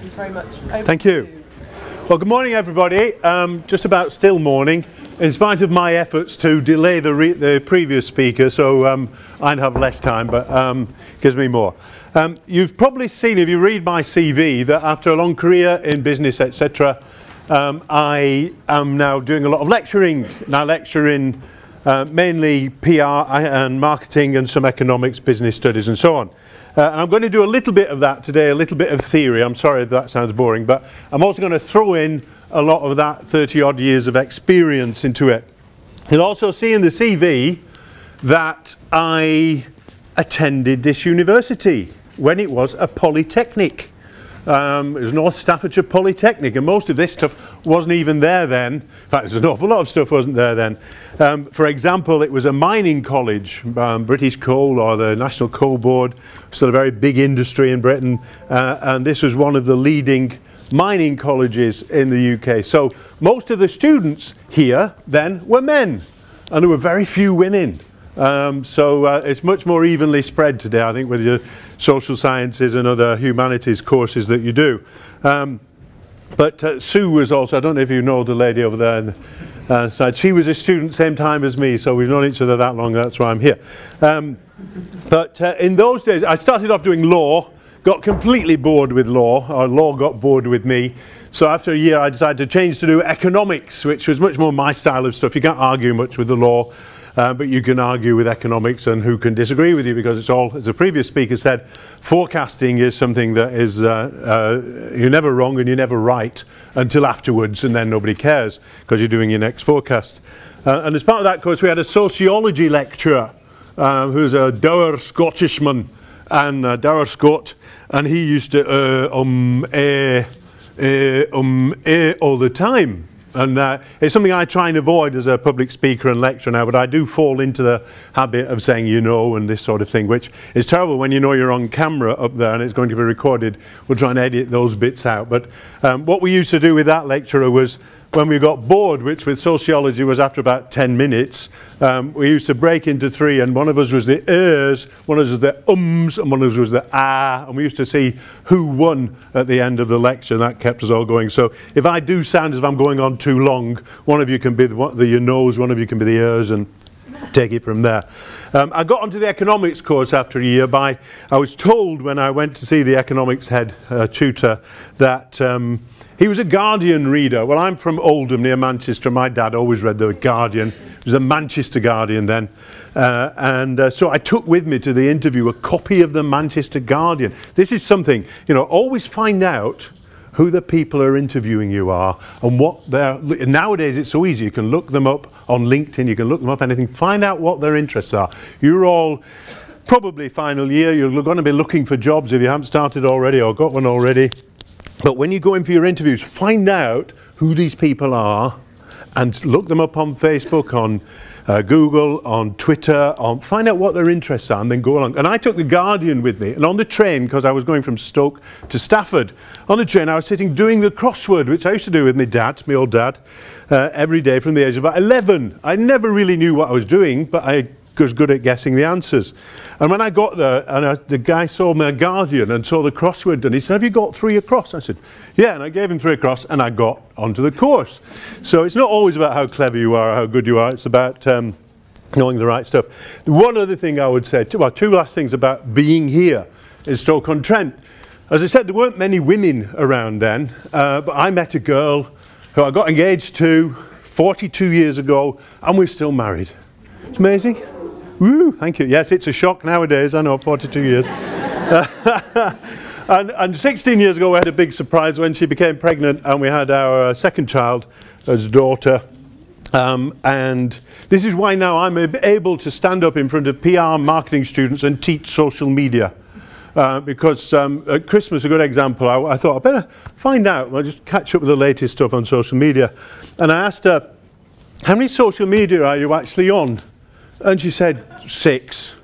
Thank you very much. Thank you. Well, good morning, everybody. Just about still morning, in spite of my efforts to delay the previous speaker, so I'd have less time, but gives me more. You've probably seen, if you read my CV, that after a long career in business, etc., I am now doing a lot of lecturing. Now lecture in mainly PR and marketing and some economics, business studies and so on. And I'm going to do a little bit of that today, a little bit of theory. I'm sorry if that sounds boring, but I'm also going to throw in a lot of that 30-odd years of experience into it. You'll also see in the CV that I attended this university when it was a polytechnic. It was North Staffordshire Polytechnic, and most of this stuff wasn't even there then. In fact, there's an awful lot of stuff wasn't there then. For example, it was a mining college, British Coal or the National Coal Board, still a very big industry in Britain, and this was one of the leading mining colleges in the UK. So most of the students here then were men, and there were very few women. It's much more evenly spread today, I think, with your social sciences and other humanities courses that you do. But Sue was also, I don't know if you know the lady over there on the side, she was a student same time as me, so we've known each other that long, that's why I'm here. But in those days, I started off doing law, got completely bored with law, or law got bored with me. So after a year I decided to change to do economics, which was much more my style of stuff. You can't argue much with the law. But you can argue with economics, and who can disagree with you, because it's all, as the previous speaker said, forecasting is something that is, you're never wrong and you're never right until afterwards, and then nobody cares because you're doing your next forecast. And as part of that course we had a sociology lecturer who's a dour Scottishman, and dour Scot, and he used to all the time. And it's something I try and avoid as a public speaker and lecturer now, but I do fall into the habit of saying you know and this sort of thing, which is terrible when you know you're on camera up there and it's going to be recorded. We'll try and edit those bits out. But what we used to do with that lecturer was, when we got bored, which with sociology was after about 10 minutes, we used to break into three, and one of us was the ers, one of us was the ums, and one of us was the ah, and we used to see who won at the end of the lecture, and that kept us all going. So if I do sound as if I'm going on too long, one of you can be the your nose, one of you can be the ers, and take it from there. I got onto the economics course after a year by, I was told when I went to see the economics head tutor that he was a Guardian reader. Well, I'm from Oldham near Manchester. My dad always read the Guardian. It was a Manchester Guardian then. So I took with me to the interview a copy of the Manchester Guardian. This is something, you know, always find out who the people are interviewing you are and what they're... Nowadays it's so easy. You can look them up on LinkedIn. You can look them up anything. Find out what their interests are. You're all probably final year. You're going to be looking for jobs if you haven't started already or got one already. But when you go in for your interviews, find out who these people are and look them up on Facebook, on Google, on Twitter, find out what their interests are and then go along. And I took the Guardian with me, and on the train, because I was going from Stoke to Stafford, on the train I was sitting doing the crossword, which I used to do with my dad, my old dad, every day from the age of about 11. I never really knew what I was doing, but I was good at guessing the answers. And when I got there, and the guy saw my Guardian and saw the crossword done, he said, "Have you got 3 across?" I said, "Yeah," and I gave him 3 across, and I got onto the course. So it's not always about how clever you are or how good you are, it's about knowing the right stuff. One other thing I would say, well, 2 last things about being here in Stoke-on-Trent. As I said, there weren't many women around then, but I met a girl who I got engaged to 42 years ago, and we're still married. It's amazing. Woo, thank you. Yes, it's a shock nowadays, I know, 42 years. and 16 years ago we had a big surprise when she became pregnant, and we had our second child as a daughter. And this is why now I'm able to stand up in front of PR marketing students and teach social media. Because at Christmas, a good example, I thought I better find out, I'll just catch up with the latest stuff on social media. And I asked her, "How many social media are you actually on?" And she said, 6.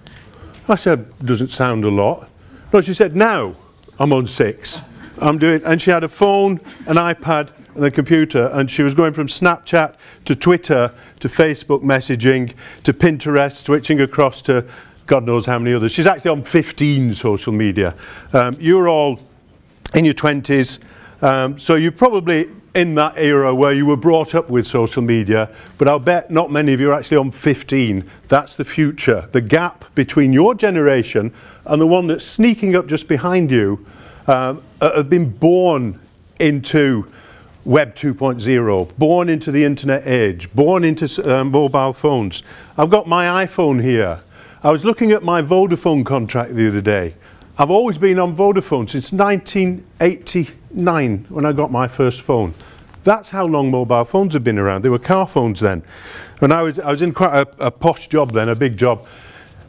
I said, "Doesn't sound a lot." No, she said, "Now I'm on 6. I'm doing," and she had a phone, an iPad and a computer, and she was going from Snapchat to Twitter to Facebook messaging to Pinterest, switching across to God knows how many others. She's actually on 15 social media. You're all in your 20s. So you're probably in that era where you were brought up with social media, but I'll bet not many of you are actually on 15. That's the future. The gap between your generation and the one that's sneaking up just behind you have been born into Web 2.0, born into the internet age, born into mobile phones. I've got my iPhone here. I was looking at my Vodafone contract the other day. I've always been on Vodafone since 1989 when I got my first phone. That's how long mobile phones have been around. They were car phones then. And I was in quite a posh job then, a big job.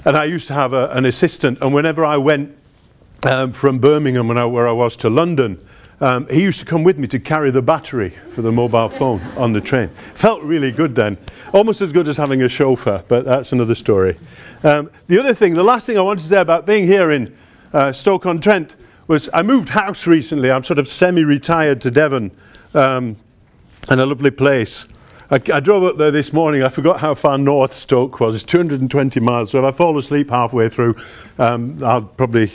And I used to have an assistant, and whenever I went from Birmingham where I was to London, he used to come with me to carry the battery for the mobile phone on the train. Felt really good then. Almost as good as having a chauffeur, but that's another story. The other thing, the last thing I wanted to say about being here in Stoke-on-Trent was I moved house recently. I'm sort of semi-retired to Devon, in a lovely place. I drove up there this morning. I forgot how far north Stoke was. It's 220 miles, so if I fall asleep halfway through, I'll probably,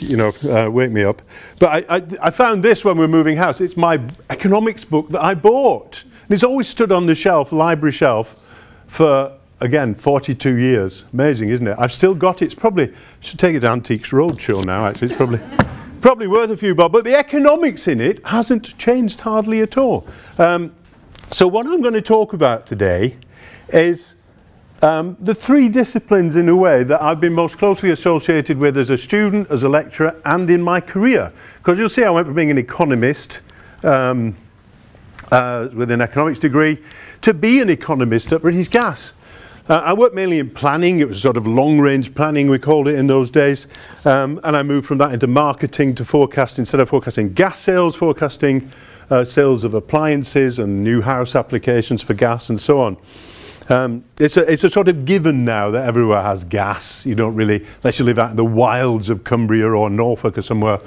wake me up. But I found this when we were moving house. It's my economics book that I bought. And it's always stood on the shelf, library shelf, for, again, 42 years. Amazing, isn't it? I've still got it. It's probably, should take it to Antiques Roadshow now, actually. It's probably worth a few bob. But the economics in it hasn't changed hardly at all. So what I'm going to talk about today is the three disciplines, in a way, that I've been most closely associated with as a student, as a lecturer, and in my career. Because you'll see I went from being an economist with an economics degree to be an economist at British Gas. I worked mainly in planning. It was sort of long-range planning, we called it in those days. And I moved from that into marketing to forecasting. Instead of forecasting gas sales, forecasting sales of appliances and new house applications for gas and so on. It's a sort of given now that everywhere has gas. You don't really, unless you live out in the wilds of Cumbria or Norfolk or somewhere,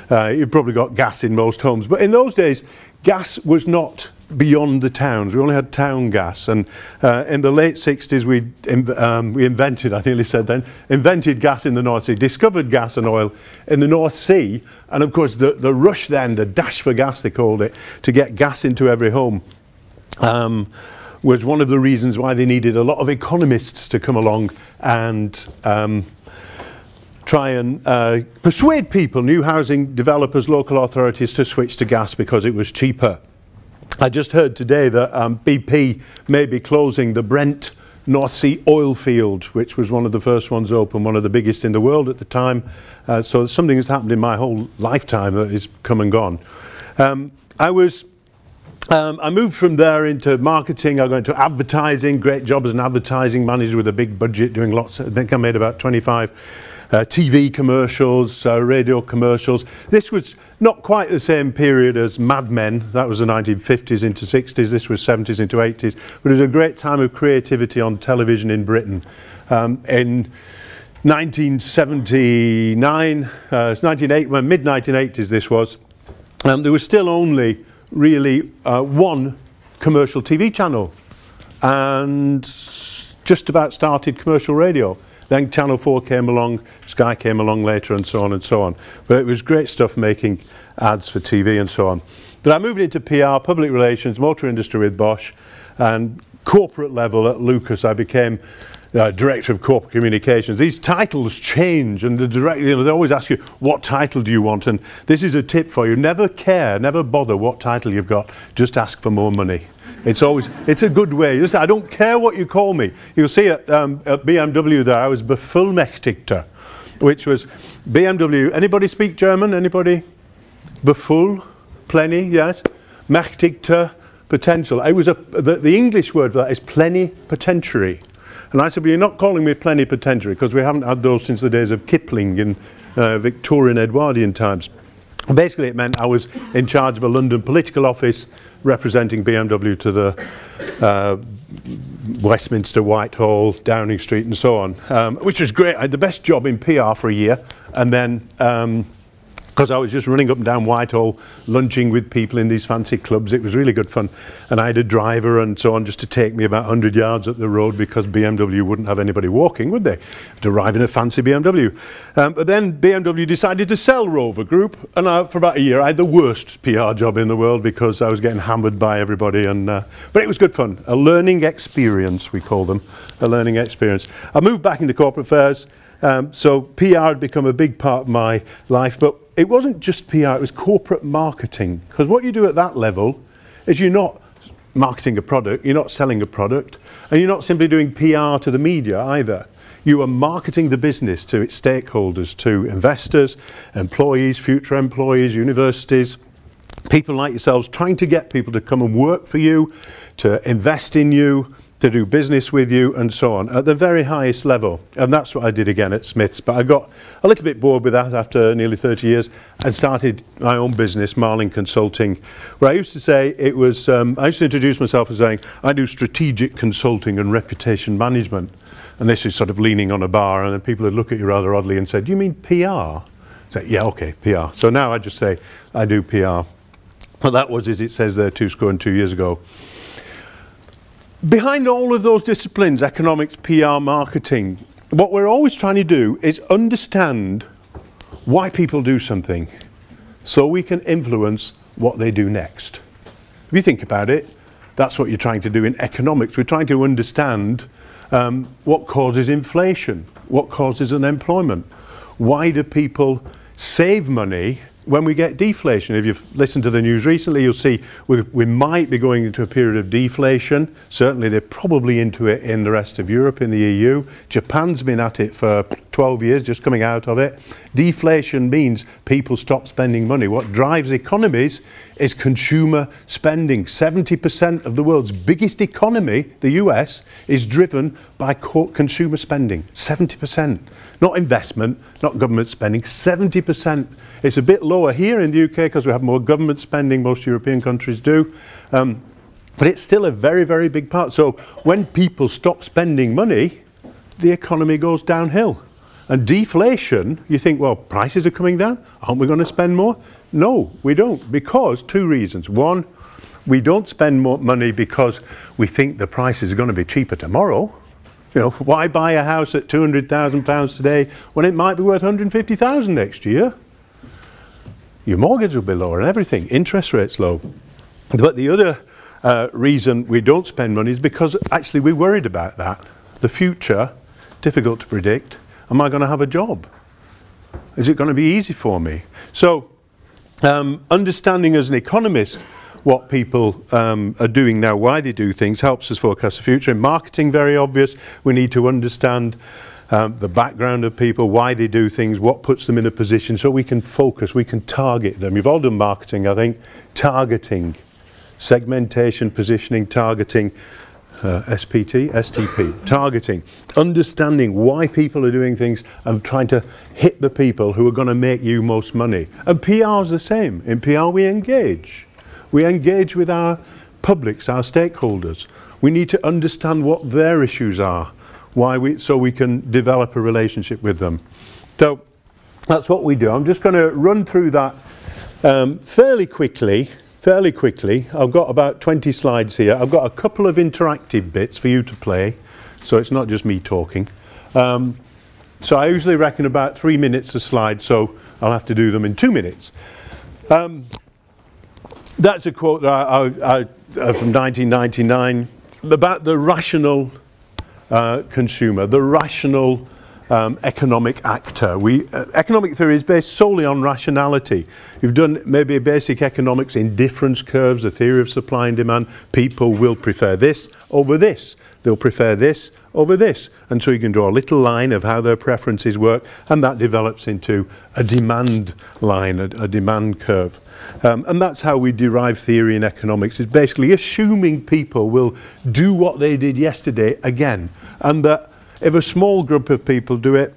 you've probably got gas in most homes. But in those days, gas was not beyond the towns. We only had town gas, and in the late 60s we invented, I nearly said then, invented gas in the North Sea, discovered gas and oil in the North Sea, and of course the rush then, the dash for gas they called it, to get gas into every home, was one of the reasons why they needed a lot of economists to come along and try and persuade people, new housing developers, local authorities, to switch to gas because it was cheaper. I just heard today that BP may be closing the Brent North Sea oil field, which was one of the first ones open, one of the biggest in the world at the time. So something has happened in my whole lifetime that is come and gone. I moved from there into marketing. I got into advertising, great job as an advertising manager with a big budget, doing lots. I think I made about 25 TV commercials, radio commercials. This was not quite the same period as Mad Men. That was the 1950s into 60s. This was 70s into 80s. But it was a great time of creativity on television in Britain. In 1979, mid-1980s this was, there was still only really one commercial TV channel, and just about started commercial radio. Then Channel 4 came along, Sky came along later, and so on and so on. But it was great stuff making ads for TV and so on. But I moved into PR, public relations, motor industry with Bosch, and corporate level at Lucas. I became Director of Corporate Communications. These titles change, and they always ask you, what title do you want? And this is a tip for you. Never bother what title you've got, just ask for more money. It's a good way. You say, I don't care what you call me. You'll see at BMW there, I was Bevollmächtigter, which was BMW. Anybody speak German? Anybody? Befull? Plenty, yes. Mächtigter, potential. It was the English word for that is plenipotentiary. And I said, well, you're not calling me plenipotentiary because we haven't had those since the days of Kipling in Victorian Edwardian times. Basically, it meant I was in charge of a London political office representing BMW to the Westminster, Whitehall, Downing Street and so on, which was great. I had the best job in PR for a year, and then because I was just running up and down Whitehall, lunching with people in these fancy clubs. It was really good fun. And I had a driver and so on just to take me about 100 yards up the road, because BMW wouldn't have anybody walking, would they? To arrive in a fancy BMW. But then BMW decided to sell Rover Group, and for about a year I had the worst PR job in the world, because I was getting hammered by everybody. But it was good fun. A learning experience, we call them. A learning experience. I moved back into corporate affairs. So PR had become a big part of my life, but it wasn't just PR, it was corporate marketing. Because what you do at that level is you're not marketing a product, you're not selling a product, and you're not simply doing PR to the media either. You are marketing the business to its stakeholders, to investors, employees, future employees, universities, people like yourselves, trying to get people to come and work for you, to invest in you, to do business with you, and so on, at the very highest level. And that's what I did again at Smiths. But I got a little bit bored with that after nearly 30 years and started my own business, Marlin Consulting, where I used to say it was, I used to introduce myself as saying, I do strategic consulting and reputation management. And this is sort of leaning on a bar, and then people would look at you rather oddly and say, do you mean PR? I say, yeah, okay, PR. So now I just say, I do PR. Well, that was, as it says there, 2 years ago. Behind all of those disciplines, economics, PR, marketing, what we're always trying to do is understand why people do something so we can influence what they do next. If you think about it, that's what you're trying to do in economics. We're trying to understand what causes inflation, what causes unemployment. Why do people save money when we get deflation? If you've listened to the news recently, you'll see we might be going into a period of deflation. Certainly they're probably into it in the rest of Europe, in the EU. Japan's been at it for 12 years, just coming out of it. Deflation means people stop spending money. What drives economies is consumer spending. 70% of the world's biggest economy, the US, is driven by consumer spending. 70%. Not investment, not government spending, 70%. It's a bit lower here in the UK because we have more government spending, most European countries do. But it's still a very, very big part. So when people stop spending money, the economy goes downhill. And deflation, you think, well, prices are coming down, aren't we going to spend more? No, we don't, because 2 reasons. One, we don't spend more money because we think the prices are going to be cheaper tomorrow. You know, why buy a house at £200,000 today when it might be worth £150,000 next year? Your mortgage will be lower and everything, interest rates low. But the other reason we don't spend money is because actually we're worried about that. The future, difficult to predict. Am I going to have a job? Is it going to be easy for me? So understanding as an economist what people are doing now, why they do things, helps us forecast the future. In marketing, very obvious, we need to understand the background of people, why they do things, what puts them in a position, so we can focus, we can target them. You've all done marketing, I think. Targeting, segmentation, positioning, targeting, SPT, STP, targeting, understanding why people are doing things and trying to hit the people who are going to make you most money. And PR is the same. In PR we engage. We engage with our publics, our stakeholders. We need to understand what their issues are, so we can develop a relationship with them. So that's what we do. I'm just going to run through that fairly quickly. I've got about 20 slides here. I've got a couple of interactive bits for you to play, so it's not just me talking. So I usually reckon about 3 minutes a slide, so I'll have to do them in 2 minutes. That's a quote that from 1999 about the rational consumer, the rational economic actor. Economic theory is based solely on rationality. You've done maybe basic economics in difference curves, the theory of supply and demand. People will prefer this over this. They'll prefer this over this. And so you can draw a little line of how their preferences work, and that develops into a demand line, a demand curve. And that's how we derive theory in economics. It's basically assuming people will do what they did yesterday again, and that if a small group of people do it,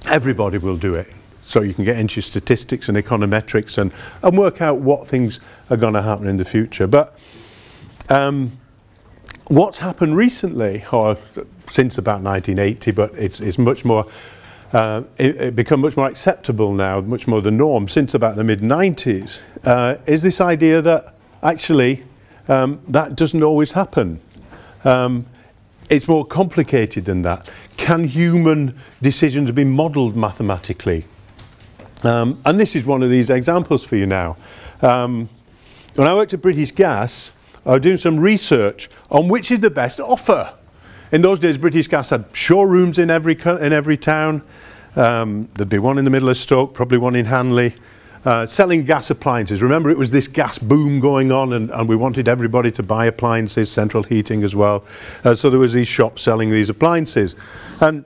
everybody will do it. So you can get into statistics and econometrics and work out what things are going to happen in the future. But what's happened recently, or since about 1980, but it's much more it become much more acceptable now, much more the norm since about the mid-90s, is this idea that actually that doesn't always happen. It's more complicated than that. Can human decisions be modelled mathematically? And this is one of these examples for you now. When I worked at British Gas, I was doing some research on which is the best offer. In those days, British Gas had showrooms in every town. There'd be one in the middle of Stoke, probably one in Hanley, selling gas appliances. Remember, it was this gas boom going on, and we wanted everybody to buy appliances, central heating as well. So there was these shops selling these appliances. And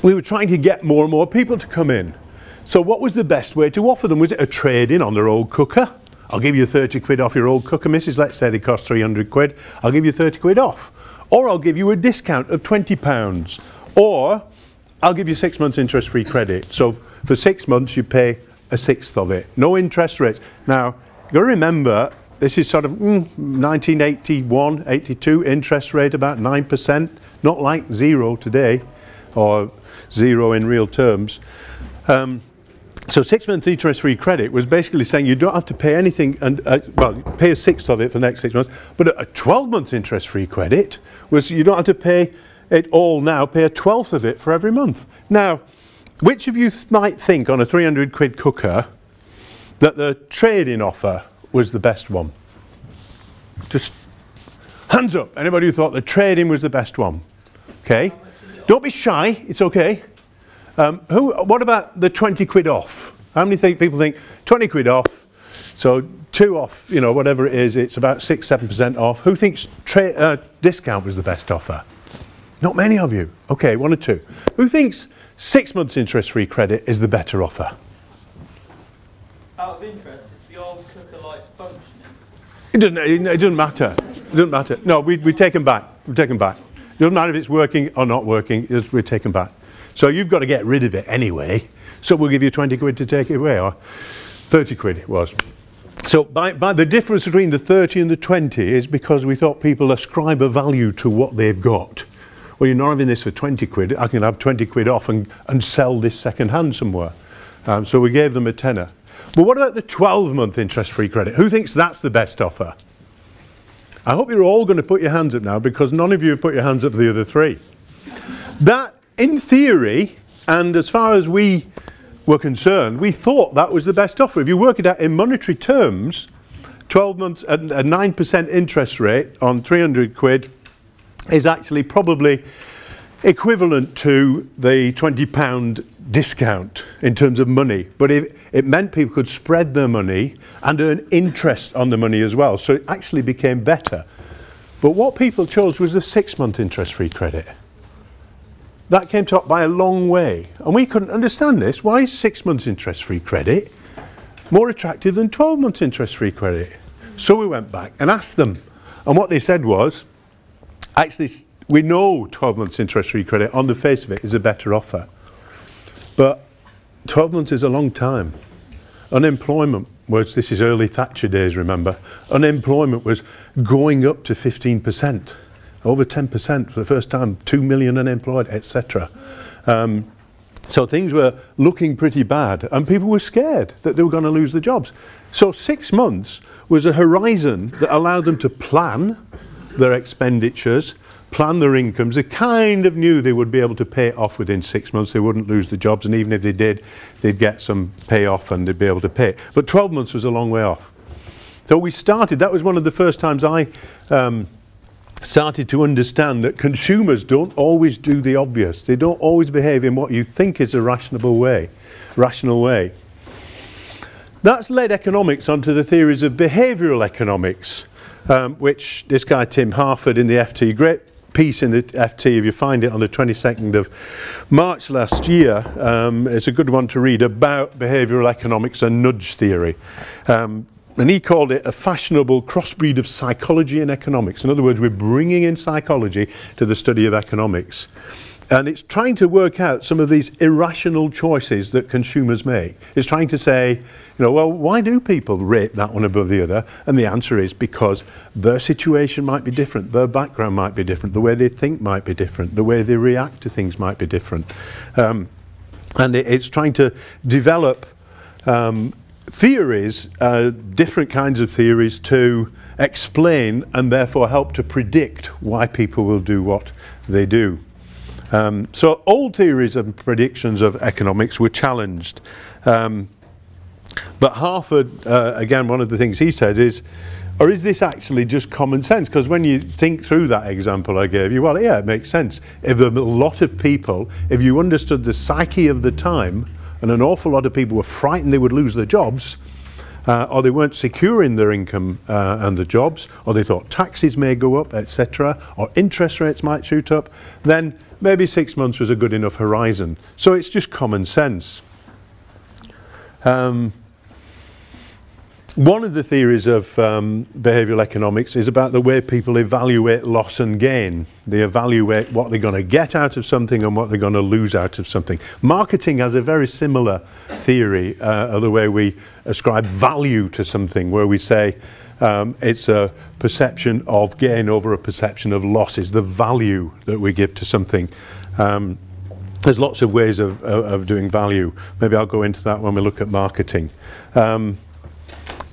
we were trying to get more and more people to come in. So what was the best way to offer them? Was it a trade-in on their old cooker? I'll give you 30 quid off your old cooker, missus. Let's say they cost 300 quid. I'll give you 30 quid off. Or I'll give you a discount of £20. Or I'll give you 6 months interest-free credit. So for 6 months, you pay a sixth of it. No interest rates. Now, you've got to remember, this is sort of 1981, 82, interest rate about 9%. Not like zero today, or zero in real terms. So 6 months interest-free credit was basically saying you don't have to pay anything, and well, pay a sixth of it for the next 6 months. But a 12-month interest-free credit was you don't have to pay it all now, pay a 12th of it for every month. Now, which of you might think on a 300 quid cooker that the trade-in offer was the best one? Just hands up. Anybody who thought the trade-in was the best one? Okay. Don't be shy. It's okay. What about the 20 quid off? How many people think 20 quid off? So 2 off, you know, whatever it is, it's about 6-7% off. Who thinks discount was the best offer? Not many of you. Okay, 1 or 2. Who thinks 6 months interest-free credit is the better offer? Out of interest, is the old cooker like functioning? It doesn't matter. It doesn't matter. No, we take them back. We take them back. It doesn't matter if it's working or not working. We take them back. So you've got to get rid of it anyway. So we'll give you 20 quid to take it away, or 30 quid it was. So by the difference between the 30 and the 20 is because we thought people ascribe a value to what they've got. Well, you're not having this for 20 quid. I can have 20 quid off and sell this second hand somewhere. So we gave them a tenner. But what about the 12-month interest-free credit? Who thinks that's the best offer? I hope you're all going to put your hands up now, because none of you have put your hands up for the other 3. That, in theory, and as far as we were concerned, we thought that was the best offer. If you work it out in monetary terms, 12 months at a 9% interest rate on 300 quid is actually probably equivalent to the £20 discount in terms of money. But it meant people could spread their money and earn interest on the money as well. So it actually became better. But what people chose was the 6-month interest-free credit. That came top by a long way. And we couldn't understand this. Why is 6 months interest-free credit more attractive than 12 months interest-free credit? So we went back and asked them. And what they said was, actually, we know 12 months interest-free credit on the face of it is a better offer. But 12 months is a long time. Unemployment was, this is early Thatcher days, remember, unemployment was going up to 15%. Over 10% for the first time, 2 million unemployed, etc. So things were looking pretty bad, and people were scared that they were going to lose their jobs. So 6 months was a horizon that allowed them to plan their expenditures, plan their incomes. They kind of knew they would be able to pay it off within 6 months. They wouldn't lose the jobs, and even if they did, they'd get some payoff and they'd be able to pay it. But 12 months was a long way off. So we started, that was one of the first times I started to understand that consumers don't always do the obvious. They don't always behave in what you think is a rational way. That's led economics onto the theories of behavioural economics, which this guy Tim Harford in the FT, great piece in the FT, if you find it, on the 22nd of March last year. It's a good one to read about behavioural economics and nudge theory. And he called it a fashionable crossbreed of psychology and economics. In other words, we're bringing in psychology to the study of economics. And it's trying to work out some of these irrational choices that consumers make. It's trying to say, you know, well, why do people rate that one above the other? And the answer is because their situation might be different, their background might be different, the way they think might be different, the way they react to things might be different. And it's trying to develop theories, different kinds of theories to explain and therefore help to predict why people will do what they do. So old theories and predictions of economics were challenged. But Harford, again, one of the things he said is, or is this actually just common sense? Because when you think through that example I gave you, well, yeah, it makes sense. If a lot of people, if you understood the psyche of the time, and an awful lot of people were frightened they would lose their jobs, or they weren't secure in their income and the jobs, or they thought taxes may go up, etc., or interest rates might shoot up, then maybe 6 months was a good enough horizon. So it's just common sense. One of the theories of behavioural economics is about the way people evaluate loss and gain. They evaluate what they're going to get out of something and what they're going to lose out of something. Marketing has a very similar theory of the way we ascribe value to something, where we say it's a perception of gain over a perception of loss, is the value that we give to something. There's lots of ways of doing value. Maybe I'll go into that when we look at marketing.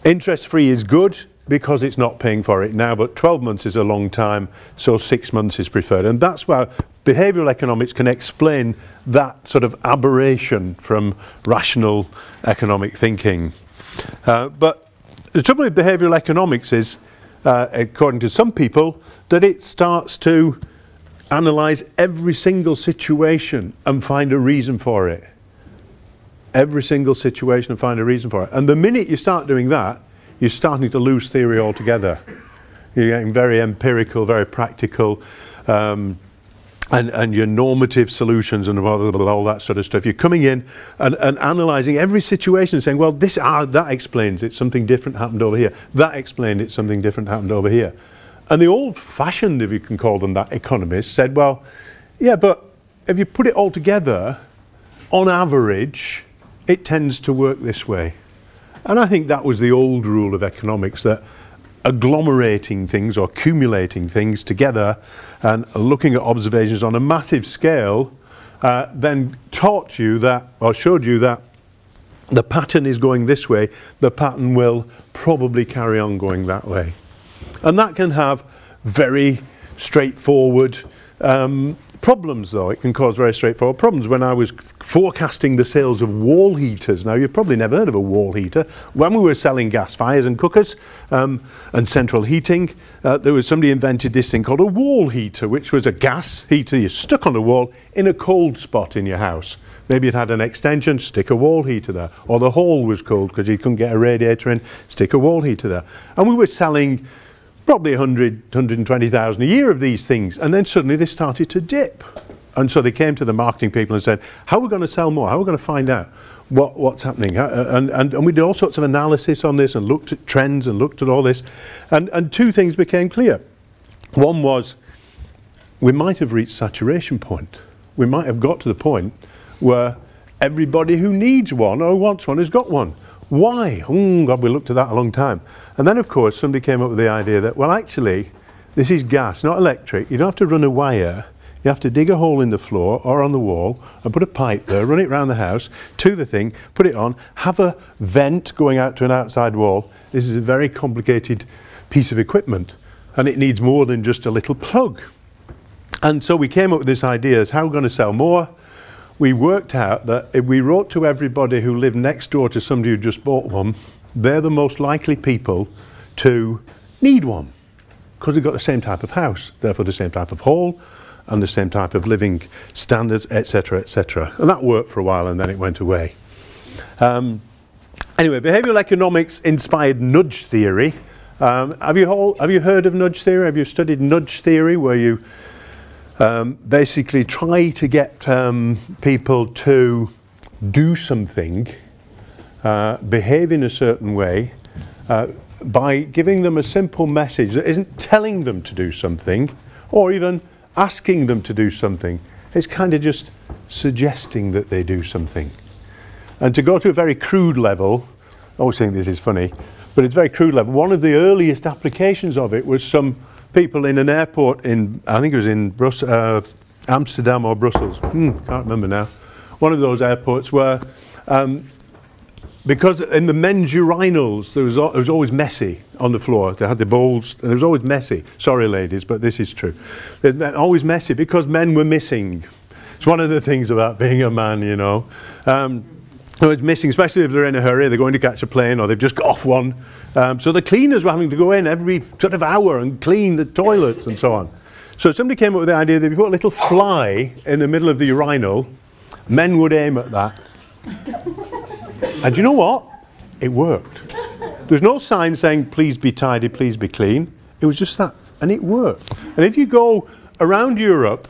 Interest-free is good because it's not paying for it now, but 12 months is a long time, so 6 months is preferred. And that's why behavioural economics can explain that sort of aberration from rational economic thinking. But the trouble with behavioural economics is, according to some people, that it starts to analyse every single situation and find a reason for it. Every single situation and find a reason for it. And the minute you start doing that, you're starting to lose theory altogether. You're getting very empirical, very practical, and your normative solutions and all that sort of stuff. You're coming in and analysing every situation and saying, well, that explains it, something different happened over here. That explained it, something different happened over here. And the old-fashioned, if you can call them that, economists said, well, yeah, but if you put it all together, on average, it tends to work this way. And I think that was the old rule of economics, that agglomerating things or accumulating things together and looking at observations on a massive scale then taught you that, or showed you that the pattern is going this way, the pattern will probably carry on going that way. And that can have very straightforward problems, though. It can cause very straightforward problems. When I was forecasting the sales of wall heaters, now you've probably never heard of a wall heater. When we were selling gas fires and cookers and central heating, there was somebody invented this thing called a wall heater, which was a gas heater you stuck on the wall in a cold spot in your house. Maybe it had an extension, stick a wall heater there. Or the hall was cold because you couldn't get a radiator in, stick a wall heater there. And we were selling probably 120,000 a year of these things, and then suddenly they started to dip. And so they came to the marketing people and said, how are we going to sell more? How are we going to find out what's happening? And we did all sorts of analysis on this and looked at trends and looked at all this. And two things became clear. One was, we might have reached saturation point. We might have got to the point where everybody who needs one or wants one has got one. Why? Oh God, we looked at that a long time. And then, of course, somebody came up with the idea that, well, actually, this is gas, not electric. You don't have to run a wire. You have to dig a hole in the floor or on the wall and put a pipe there, run it around the house to the thing, put it on, have a vent going out to an outside wall. This is a very complicated piece of equipment, and it needs more than just a little plug. And so we came up with this idea as how we're going to sell more. We worked out that if we wrote to everybody who lived next door to somebody who just bought one, they're the most likely people to need one, because they've got the same type of house, therefore the same type of hall and the same type of living standards, etc., etc. And that worked for a while, and then it went away. Anyway, behavioural economics inspired nudge theory. Have you heard of nudge theory? Have you studied nudge theory, where you basically try to get people to do something, behave in a certain way, by giving them a simple message that isn't telling them to do something or even asking them to do something. It's kind of just suggesting that they do something. And to go to a very crude level, I always think this is funny, but it's a very crude level. One of the earliest applications of it was some people in an airport in, I think it was in Amsterdam or Brussels, can't remember now, one of those airports where, because in the men's urinals, it was always messy on the floor. They had the bowls, and it was always messy. Sorry, ladies, but this is true. They're always messy because men were missing. It's one of the things about being a man, you know. It's missing, especially if they're in a hurry, they're going to catch a plane or they've just got off one. So the cleaners were having to go in every sort of hour and clean the toilets and so on. So somebody came up with the idea that if you put a little fly in the middle of the urinal, men would aim at that. And you know what? It worked. There's no sign saying, please be tidy, please be clean. It was just that, and it worked. And if you go around Europe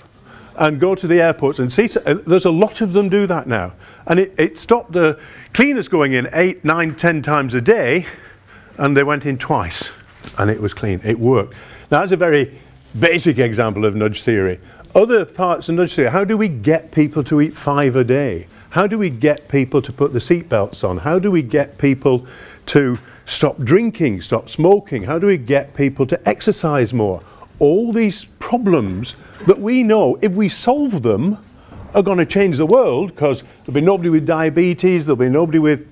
and go to the airports and see, there's a lot of them do that now. And it stopped the cleaners going in 8, 9, 10 times a day, and they went in twice, and it was clean. It worked. Now, that's a very basic example of nudge theory. Other parts of nudge theory, how do we get people to eat 5 a day? How do we get people to put the seatbelts on? How do we get people to stop drinking, stop smoking? How do we get people to exercise more? All these problems that we know, if we solve them, are going to change the world, because there'll be nobody with diabetes, there'll be nobody with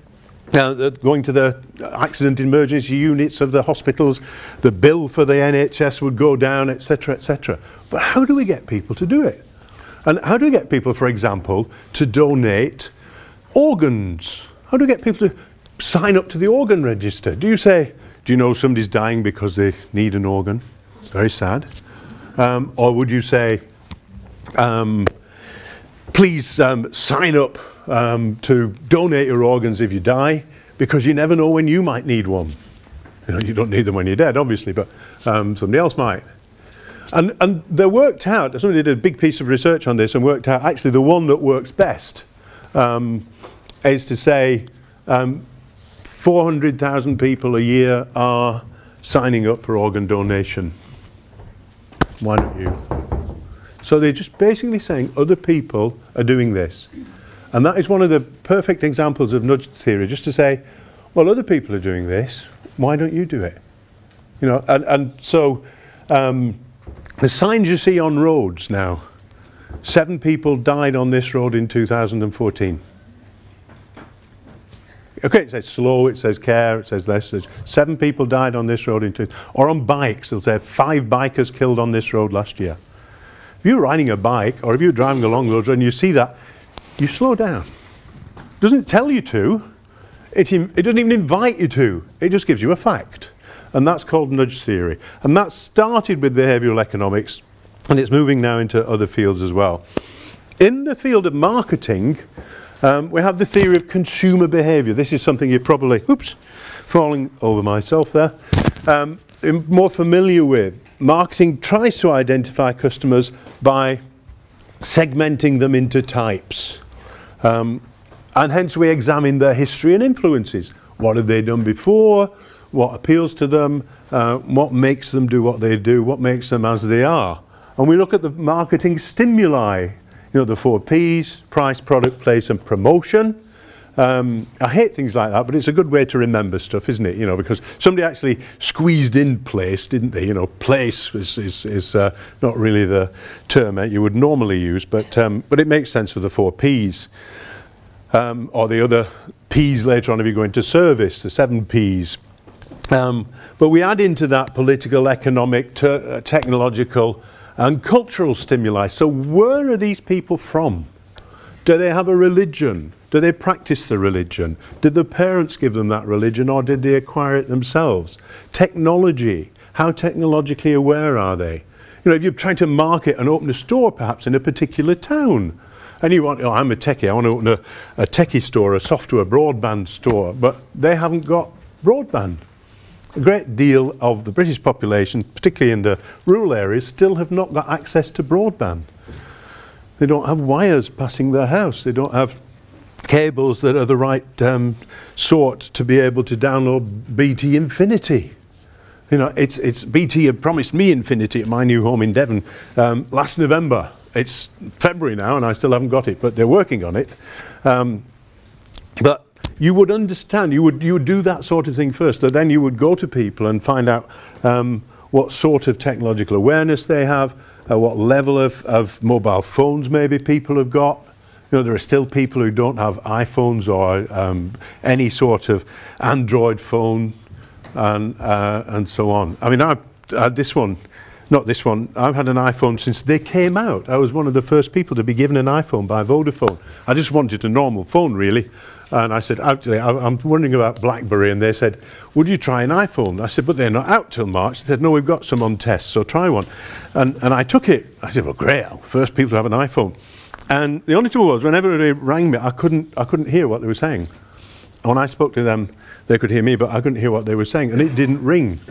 going to the accident emergency units of the hospitals, the bill for the NHS would go down, etc., etc. But how do we get people to do it? And how do we get people, for example, to donate organs? How do we get people to sign up to the organ register? Do you say, do you know somebody's dying because they need an organ? Very sad. Or would you say, please sign up to donate your organs if you die, because you never know when you might need one. You know, you don't need them when you're dead, obviously, but somebody else might. And they worked out, somebody did a big piece of research on this and worked out actually the one that works best is to say 400,000 people a year are signing up for organ donation. Why don't you? So they're just basically saying other people are doing this. And that is one of the perfect examples of nudge theory, just to say, well, other people are doing this, why don't you do it? You know, and so the signs you see on roads now, 7 people died on this road in 2014. Okay, it says slow, it says care, it says less. 7 people died on this road in or on bikes, they'll say 5 bikers killed on this road last year. If you're riding a bike, or if you're driving along those roads and you see that, you slow down. It doesn't tell you to, it doesn't even invite you to, it just gives you a fact. And that's called nudge theory. And that started with behavioural economics, and it's moving now into other fields as well. In the field of marketing, we have the theory of consumer behaviour. This is something you're probably, oops, falling over myself there, more familiar with. Marketing tries to identify customers by segmenting them into types. And hence we examine their history and influences. What have they done before? What appeals to them? What makes them do what they do? What makes them as they are? And we look at the marketing stimuli. You know, the 4 Ps, price, product, place and promotion. I hate things like that, but it's a good way to remember stuff, isn't it? You know, because somebody actually squeezed in place, didn't they? You know, place is not really the term you would normally use, but it makes sense for the 4 Ps. Or the other Ps later on if you go into service, the 7 Ps. But we add into that political, economic, technological and cultural stimuli. So where are these people from? Do they have a religion? Do they practice the religion? Did the parents give them that religion, or did they acquire it themselves? Technology. How technologically aware are they? You know, if you're trying to market and open a store perhaps in a particular town, and you want, oh, I'm a techie, I want to open a techie store, a software broadband store, but they haven't got broadband. A great deal of the British population, particularly in the rural areas, still have not got access to broadband. They don't have wires passing their house. They don't have cables that are the right sort to be able to download BT Infinity. You know, it's BT had promised me Infinity at my new home in Devon last November. It's February now and I still haven't got it, but they're working on it. But you would understand, you would do that sort of thing first, so then you would go to people and find out what sort of technological awareness they have, what level of mobile phones maybe people have got, You know, there are still people who don't have iPhones or any sort of Android phone and so on. I mean, I've had this one, not this one, I've had an iPhone since they came out. I was one of the first people to be given an iPhone by Vodafone. I just wanted a normal phone, really. And I said, actually, I'm wondering about BlackBerry, and they said, would you try an iPhone? I said, but they're not out till March. They said, no, we've got some on test, so try one. And I took it. I said, well, great, first people to have an iPhone. And the only trouble was, whenever they rang me, I couldn't hear what they were saying. When I spoke to them, they could hear me, but I couldn't hear what they were saying, and it didn't ring.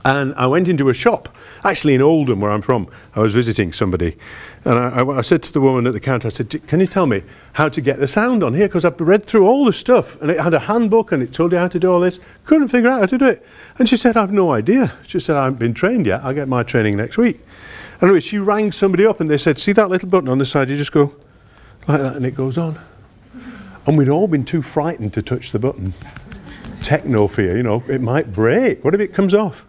And I went into a shop, actually in Oldham, where I'm from. I was visiting somebody, and I said to the woman at the counter, I said, can you tell me how to get the sound on here? Because I've read through all the stuff, and it had a handbook, and it told you how to do all this. Couldn't figure out how to do it. And she said, I've no idea. She said, I haven't been trained yet. I'll get my training next week. Anyway, she rang somebody up, and they said, see that little button on the side? You just go like that, and it goes on. And we'd all been too frightened to touch the button. Techno fear, you know, it might break. What if it comes off?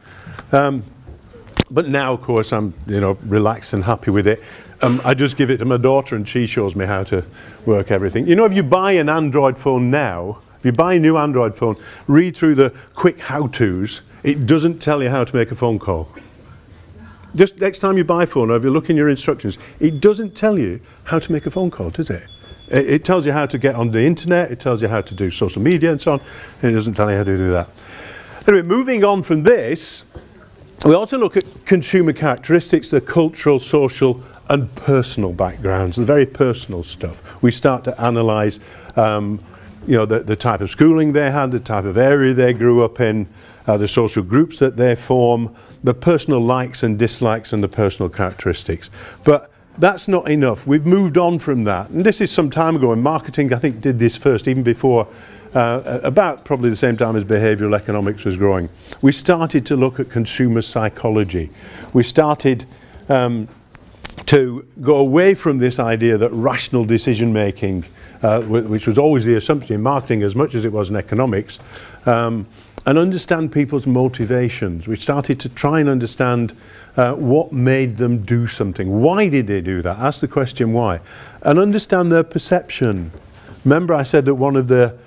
But now, of course, I'm, you know, relaxed and happy with it. I just give it to my daughter, and she shows me how to work everything. You know, if you buy an Android phone now, if you buy a new Android phone, read through the quick how-tos. It doesn't tell you how to make a phone call. Just next time you buy a phone, or if you look in your instructions, it doesn't tell you how to make a phone call, does it? It tells you how to get on the internet, it tells you how to do social media and so on, and it doesn't tell you how to do that. Anyway, moving on from this, we also look at consumer characteristics, the cultural, social and personal backgrounds, the very personal stuff. We start to analyse you know, the type of schooling they had, the type of area they grew up in, the social groups that they form, the personal likes and dislikes and the personal characteristics. But that's not enough. We've moved on from that. And this is some time ago, and marketing, I think, did this first, even before, about probably the same time as behavioural economics was growing. We started to look at consumer psychology. We started to go away from this idea that rational decision making, which was always the assumption in marketing as much as it was in economics, and understand people's motivations. We started to try and understand what made them do something. Why did they do that? Ask the question why. And understand their perception. Remember, I said that one of the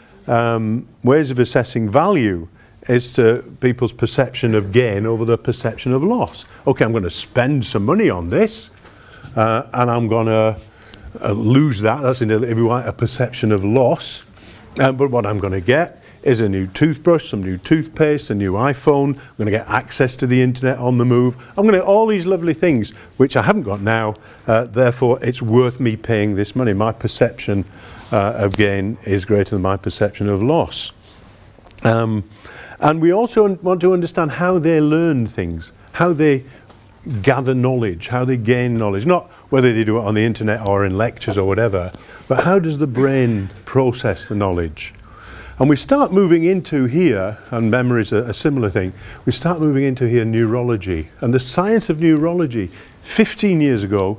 ways of assessing value is to people's perception of gain over the perception of loss. Okay, I'm going to spend some money on this, and I'm going to lose that. That's a perception of loss. But what I'm going to get is a new toothbrush, some new toothpaste, a new iPhone. I'm going to get access to the internet on the move. I'm going to get all these lovely things, which I haven't got now. Therefore, it's worth me paying this money. My perception of gain is greater than my perception of loss. And we also want to understand how they learn things, how they gather knowledge, how they gain knowledge. Not whether they do it on the internet or in lectures or whatever, but how does the brain process the knowledge? And we start moving into here, and memory is a similar thing, we start moving into here neurology. And the science of neurology 15 years ago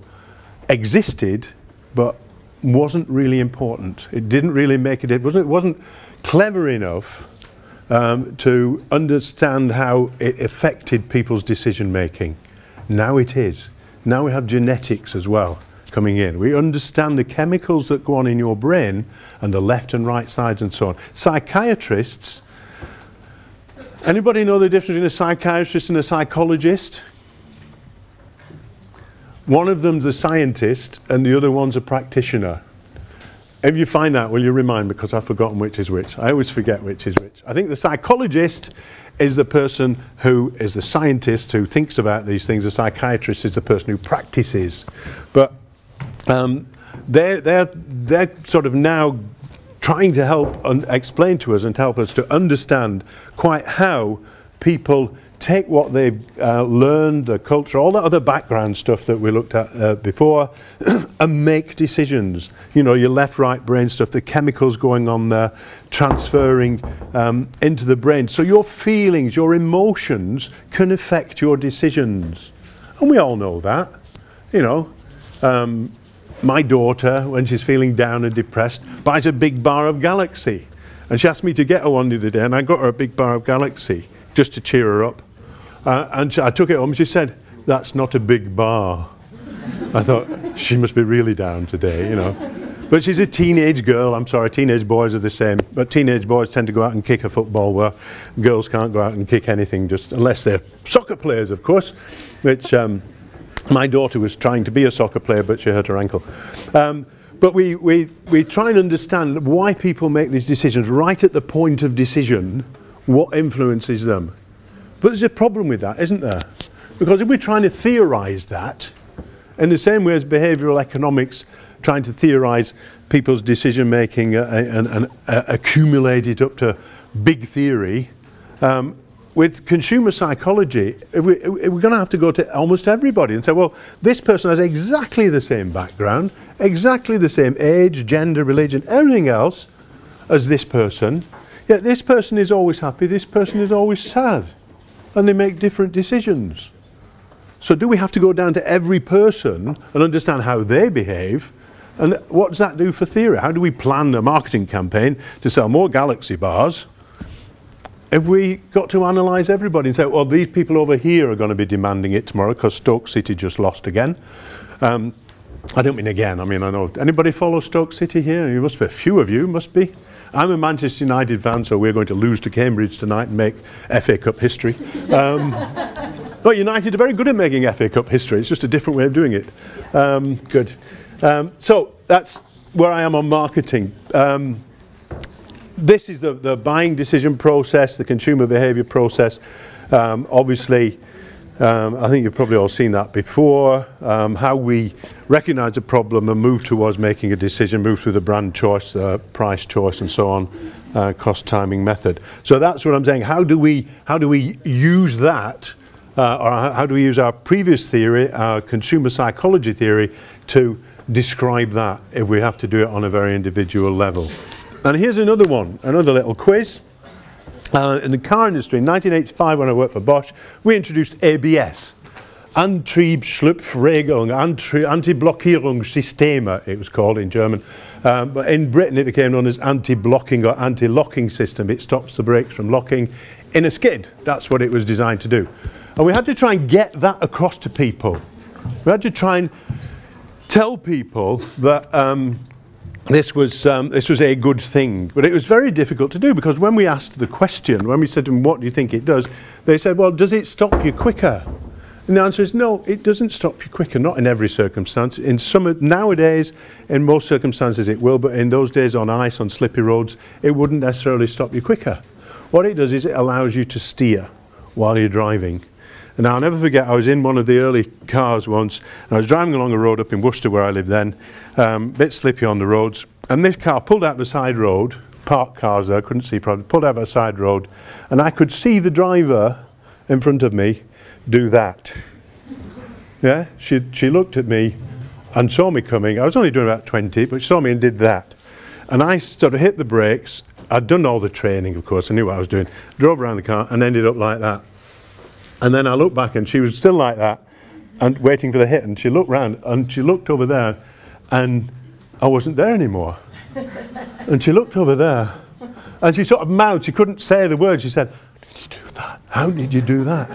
existed, but wasn't really important. It didn't really make it wasn't clever enough to understand how it affected people's decision making. Now it is. Now we have genetics as well coming in. We understand the chemicals that go on in your brain and the left and right sides and so on. Psychiatrists, anybody know the difference between a psychiatrist and a psychologist? One of them's a scientist and the other one's a practitioner. If you find out, will you remind me, because I've forgotten which is which. I always forget which is which. I think the psychologist is the person who is the scientist who thinks about these things. The psychiatrist is the person who practices. But they're sort of now trying to help and explain to us and help us to understand quite how people take what they've learned, the culture, all that other background stuff that we looked at before, and make decisions. You know, your left-right brain stuff, the chemicals going on there, transferring into the brain. So your feelings, your emotions can affect your decisions. And we all know that. You know, my daughter, when she's feeling down and depressed, buys a big bar of Galaxy. And she asked me to get her one the other day, and I got her a big bar of Galaxy just to cheer her up. And I took it home and she said, "That's not a big bar." I thought, she must be really down today, you know. But she's a teenage girl. I'm sorry, teenage boys are the same. But teenage boys tend to go out and kick a football, where girls can't go out and kick anything, just unless they're soccer players, of course, which my daughter was trying to be a soccer player, but she hurt her ankle. But we try and understand why people make these decisions right at the point of decision, what influences them. But there's a problem with that, isn't there? Because if we're trying to theorize that, in the same way as behavioral economics trying to theorize people's decision making and accumulate it up to big theory, with consumer psychology, we're going to have to go to almost everybody and say, well, this person has exactly the same background, exactly the same age, gender, religion, everything else as this person, yet this person is always happy, this person is always sad, and they make different decisions. So do we have to go down to every person and understand how they behave? And what does that do for theory? How do we plan a marketing campaign to sell more Galaxy bars if we got to analyse everybody and say, well, these people over here are going to be demanding it tomorrow because Stoke City just lost again. I don't mean again, I mean, I know. Anybody follow Stoke City here? You must be, a few of you must be. I'm a Manchester United fan, so we're going to lose to Cambridge tonight and make FA Cup history. But United are very good at making FA Cup history. It's just a different way of doing it. Good. So that's where I am on marketing. This is the buying decision process, the consumer behaviour process. Obviously, I think you've probably all seen that before. How we recognise a problem and move towards making a decision, move through the brand choice, price choice, and so on, cost timing method. So that's what I'm saying. How do we use that? Or how do we use our previous theory, our consumer psychology theory, to describe that if we have to do it on a very individual level? And here's another one, another little quiz. In the car industry, in 1985, when I worked for Bosch, we introduced ABS. Anti-Blockierungssysteme, it was called in German. But in Britain, it became known as anti-blocking or anti-locking system. It stops the brakes from locking in a skid. That's what it was designed to do. And we had to try and get that across to people. We had to try and tell people that this was a good thing. But it was very difficult to do, because when we asked the question, when we said to them, what do you think it does? They said, well, does it stop you quicker? And the answer is no, it doesn't stop you quicker, not in every circumstance. In some, nowadays, in most circumstances it will, but in those days on ice, on slippy roads, it wouldn't necessarily stop you quicker. What it does is it allows you to steer while you're driving. And I'll never forget, I was in one of the early cars once, and I was driving along a road up in Worcester where I lived then, a bit slippy on the roads, and this car pulled out the side road, parked cars there, couldn't see properly, pulled out the side road, and I could see the driver in front of me do that. Yeah, she looked at me and saw me coming. I was only doing about 20, but she saw me and did that. And I sort of hit the brakes. I'd done all the training, of course, I knew what I was doing, drove around the car and ended up like that. And then I looked back and she was still like that and waiting for the hit, and she looked round and she looked over there and I wasn't there anymore. And she looked over there and she sort of mouthed, she couldn't say the words, she said, "How did you do that? How did you do that?"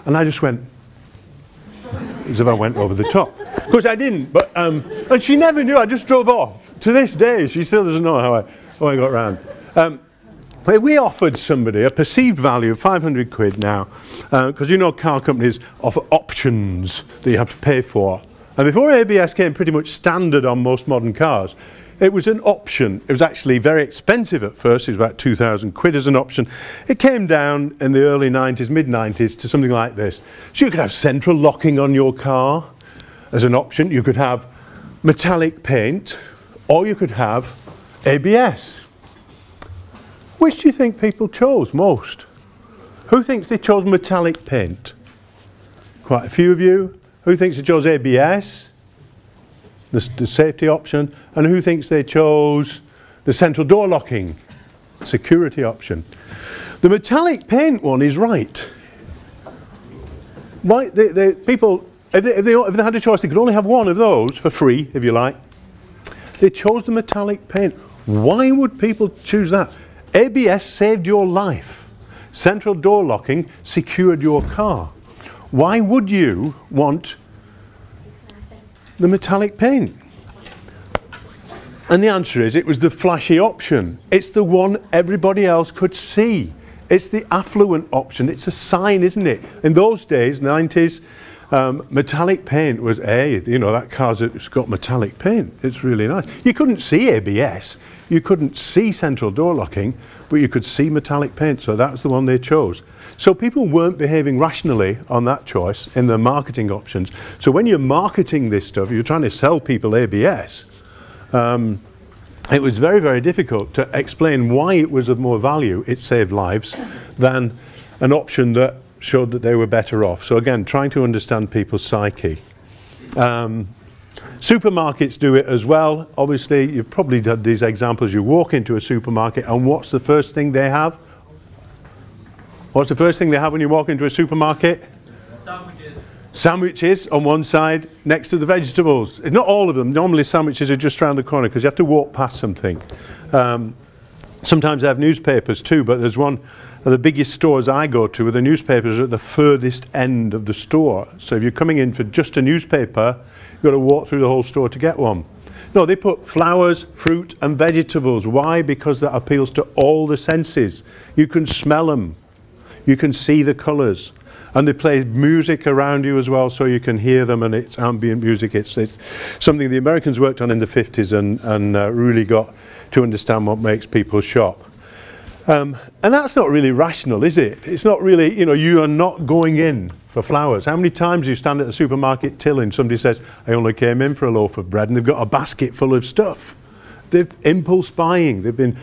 And I just went, as if I went over the top. Of course I didn't, but, and she never knew, I just drove off. To this day, she still doesn't know how I got round. We offered somebody a perceived value of 500 quid now, because you know car companies offer options that you have to pay for. And before ABS came pretty much standard on most modern cars, it was an option. It was actually very expensive at first. It was about 2,000 quid as an option. It came down in the early 90s, mid-90s, to something like this. So you could have central locking on your car as an option. You could have metallic paint, or you could have ABS. Which do you think people chose most? Who thinks they chose metallic paint? Quite a few of you. Who thinks they chose ABS? The safety option. And who thinks they chose the central door locking security option? The metallic paint one is right. Why, people, if they had a choice, they could only have one of those for free, if you like. They chose the metallic paint. Why would people choose that? ABS saved your life. Central door locking secured your car. Why would you want the metallic paint? And the answer is, it was the flashy option. It's the one everybody else could see. It's the affluent option. It's a sign, isn't it? In those days, 90s, metallic paint was, you know, that car's got metallic paint. It's really nice. You couldn't see ABS. You couldn't see central door locking, but you could see metallic paint. So that was the one they chose. So people weren't behaving rationally on that choice in the marketing options. So when you're marketing this stuff, you're trying to sell people ABS. It was very, very difficult to explain why it was of more value, it saved lives, than an option that showed that they were better off. So again, trying to understand people's psyche. Supermarkets do it as well. Obviously, you've probably had these examples. You walk into a supermarket and what's the first thing they have? What's the first thing they have when you walk into a supermarket? Sandwiches. Sandwiches on one side next to the vegetables. Not all of them. Normally sandwiches are just around the corner because you have to walk past something. Sometimes they have newspapers too, but there's one of the biggest stores I go to where the newspapers are at the furthest end of the store. So if you're coming in for just a newspaper, you've got to walk through the whole store to get one. No, they put flowers, fruit and vegetables. Why? Because that appeals to all the senses. You can smell them. You can see the colours. And they play music around you as well, so you can hear them, and it's ambient music. It's something the Americans worked on in the 50s and really got to understand what makes people shop. And that's not really rational, is it? It's not really, you know, you are not going in for flowers. How many times you stand at a supermarket till and somebody says, I only came in for a loaf of bread, and they've got a basket full of stuff. They've impulse buying. They've been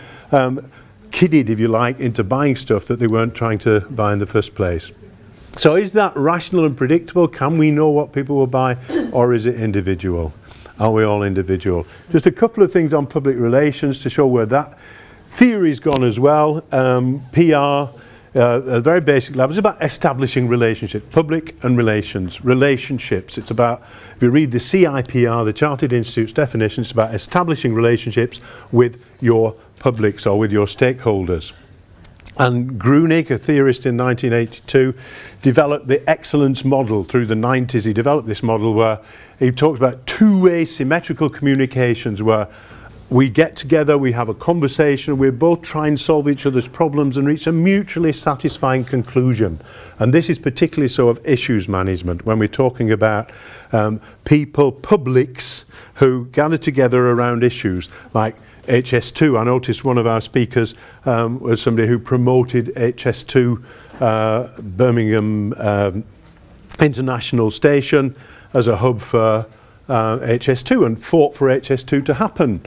kidded, if you like, into buying stuff that they weren't trying to buy in the first place. So is that rational and predictable? Can we know what people will buy, or is it individual? Are we all individual? Just a couple of things on public relations to show where that theory's gone as well. PR, at very basic level, it's about establishing relationships, public and relationships. It's about, if you read the CIPR, the Chartered Institute's definition, it's about establishing relationships with your publics or with your stakeholders. And Grunig, a theorist in 1982, developed the excellence model through the 90s. He developed this model where he talks about two-way symmetrical communications where we get together, we have a conversation, we both try and solve each other's problems and reach a mutually satisfying conclusion. And this is particularly so of issues management, when we're talking about people, publics, who gather together around issues like HS2. I noticed one of our speakers was somebody who promoted HS2 Birmingham International Station as a hub for HS2 and fought for HS2 to happen.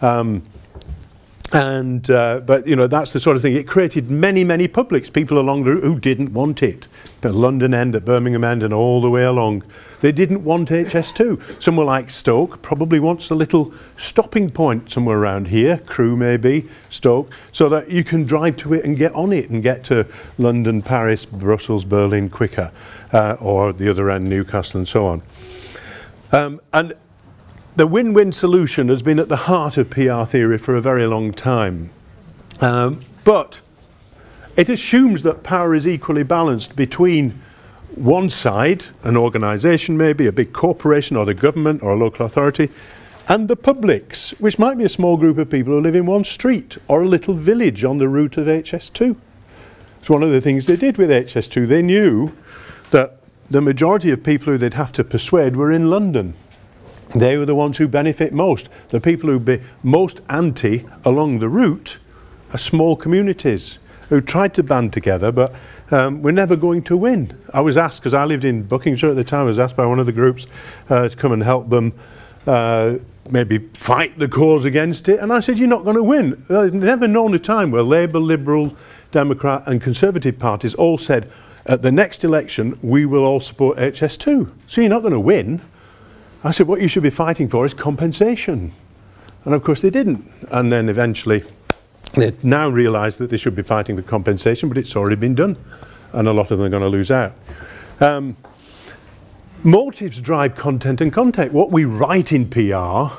But you know, that's the sort of thing. It created many, many publics, people along the route who didn't want it. At London end, at Birmingham end, and all the way along. They didn't want HS2. Somewhere like Stoke probably wants a little stopping point somewhere around here, Crewe maybe, Stoke, so that you can drive to it and get on it and get to London, Paris, Brussels, Berlin quicker, or the other end, Newcastle and so on. And the win-win solution has been at the heart of PR theory for a very long time. But it assumes that power is equally balanced between one side, an organisation maybe, a big corporation or the government or a local authority, and the publics, which might be a small group of people who live in one street or a little village on the route of HS2. It's one of the things they did with HS2. They knew that the majority of people who they'd have to persuade were in London. They were the ones who benefit most. The people who be most anti along the route are small communities who tried to band together, but we're never going to win. I was asked, because I lived in Buckinghamshire at the time, I was asked by one of the groups to come and help them maybe fight the cause against it, and I said, you're not going to win. I've never known a time where Labour, Liberal, Democrat and Conservative parties all said, at the next election we will all support HS2. So you're not going to win. I said, what you should be fighting for is compensation. And of course they didn't. And then eventually they now realise that they should be fighting for compensation, but it's already been done. And a lot of them are going to lose out. Motives drive content and content. What we write in PR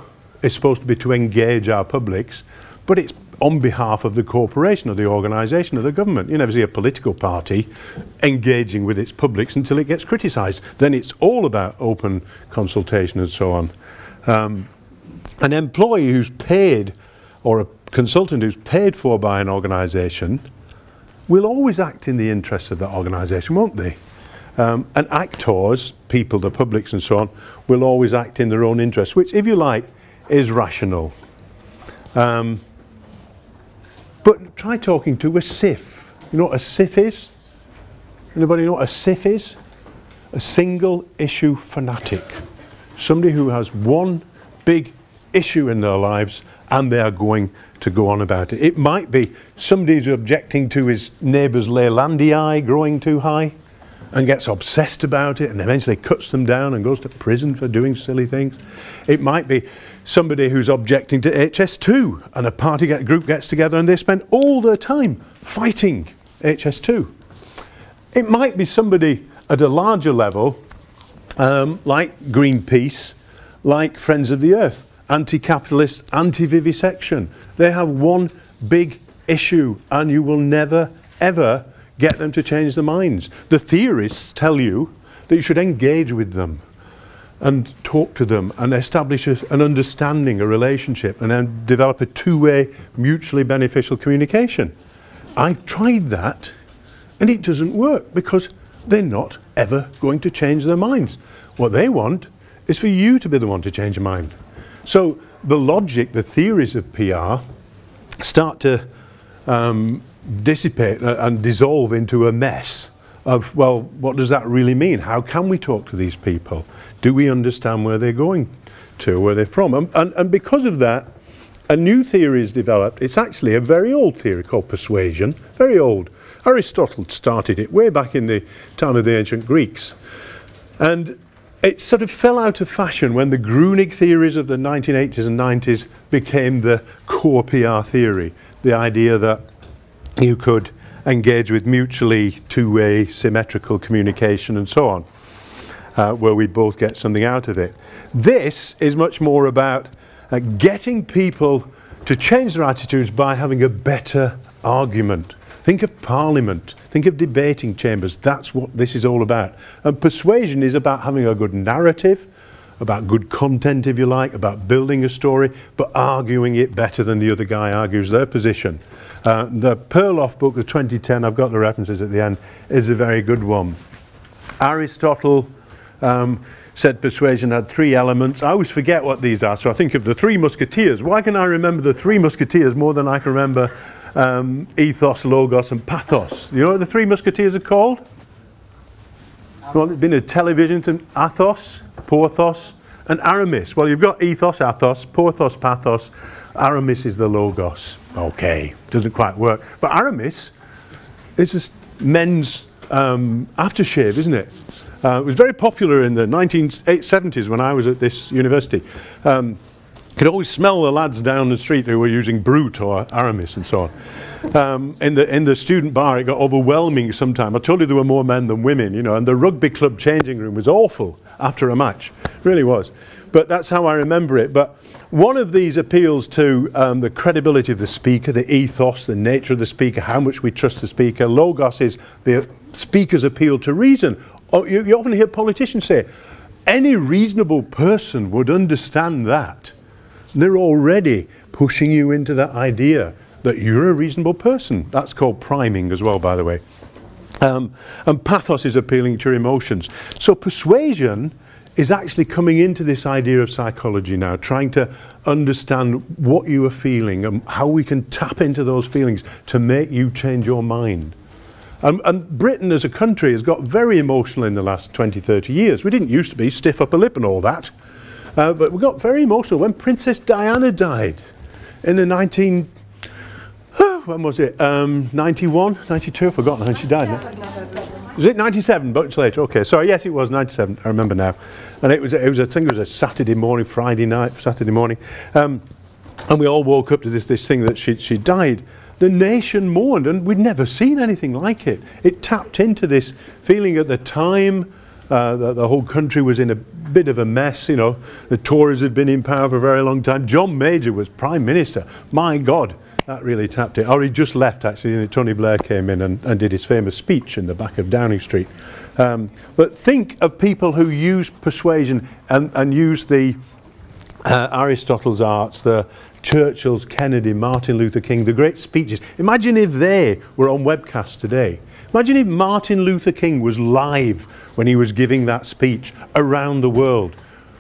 is supposed to be to engage our publics, but it's on behalf of the corporation or the organisation or the government. You never see a political party engaging with its publics until it gets criticised. Then it's all about open consultation and so on. an employee who's paid, or a consultant who's paid for by an organisation, will always act in the interests of that organisation, won't they? And actors, people, the publics and so on, will always act in their own interests, which, if you like, is rational. But try talking to a SIF. You know what a SIF is? Anybody know what a SIF is? A single issue fanatic. Somebody who has one big issue in their lives and they are going to go on about it. It might be somebody who's objecting to his neighbour's Leylandii growing too high and gets obsessed about it and eventually cuts them down and goes to prison for doing silly things. It might be somebody who's objecting to HS2 and a party group gets together and they spend all their time fighting HS2. It might be somebody at a larger level, like Greenpeace, like Friends of the Earth, anti-capitalist, anti-vivisection. They have one big issue and you will never, ever get them to change their minds. The theorists tell you that you should engage with them and talk to them and establish an understanding, a relationship, and then develop a two-way, mutually beneficial communication. I've tried that and it doesn't work because they're not ever going to change their minds. What they want is for you to be the one to change your mind. So the logic, the theories of PR start to dissipate and dissolve into a mess of, well, what does that really mean? How can we talk to these people? Do we understand where they're going to, where they're from? And because of that, a new theory is developed. It's actually a very old theory called persuasion, very old. Aristotle started it way back in the time of the ancient Greeks. And it sort of fell out of fashion when the Grunig theories of the 1980s and 90s became the core PR theory. The idea that you could engage with mutually two-way symmetrical communication and so on, where we both get something out of it. This is much more about getting people to change their attitudes by having a better argument. Think of Parliament, think of debating chambers. That's what this is all about. And persuasion is about having a good narrative, about good content, if you like, about building a story, but arguing it better than the other guy argues their position. The Perloff book of 2010, I've got the references at the end, is a very good one. Aristotle said persuasion had three elements. I always forget what these are, so I think of the Three Musketeers. Why can I remember the Three Musketeers more than I can remember ethos, logos and pathos? You know what the Three Musketeers are called? Well, it's been a television to Athos, Porthos and Aramis. Well, you've got ethos, athos, Porthos, pathos. Aramis is the logos. Okay, doesn't quite work. But Aramis is just men's aftershave, isn't it? It was very popular in the 1970s when I was at this university. Could always smell the lads down the street who were using Brut or Aramis and so on. In the student bar, it got overwhelming sometimes. I told you there were more men than women, you know, and the rugby club changing room was awful after a match. It really was. But that's how I remember it. But one of these appeals to the credibility of the speaker, the ethos, the nature of the speaker, how much we trust the speaker. Logos is the speaker's appeal to reason. Oh, you often hear politicians say, any reasonable person would understand that. They're already pushing you into that idea that you're a reasonable person. That's called priming as well, by the way. And pathos is appealing to your emotions. So persuasion is actually coming into this idea of psychology now, trying to understand what you are feeling and how we can tap into those feelings to make you change your mind. And Britain as a country has got very emotional in the last 20, 30 years. We didn't used to be stiff upper lip and all that. But we got very emotional when Princess Diana died in the when was it? 91, 92, I've forgotten when she died. Was it 97, much later? Okay, sorry, yes it was 97, I remember now. And I think it was a Saturday morning, Friday night, Saturday morning. And we all woke up to this thing that she died. The nation mourned and we'd never seen anything like it. It tapped into this feeling at the time that the whole country was in a bit of a mess, you know. The Tories had been in power for a very long time. John Major was Prime Minister. My God, that really tapped it. Or he just left, actually, and Tony Blair came in and did his famous speech in the back of Downing Street. But think of people who use persuasion and use the Aristotle's arts, the Churchill's, Kennedy, Martin Luther King, the great speeches. Imagine if they were on webcast today. Imagine if Martin Luther King was live when he was giving that speech around the world.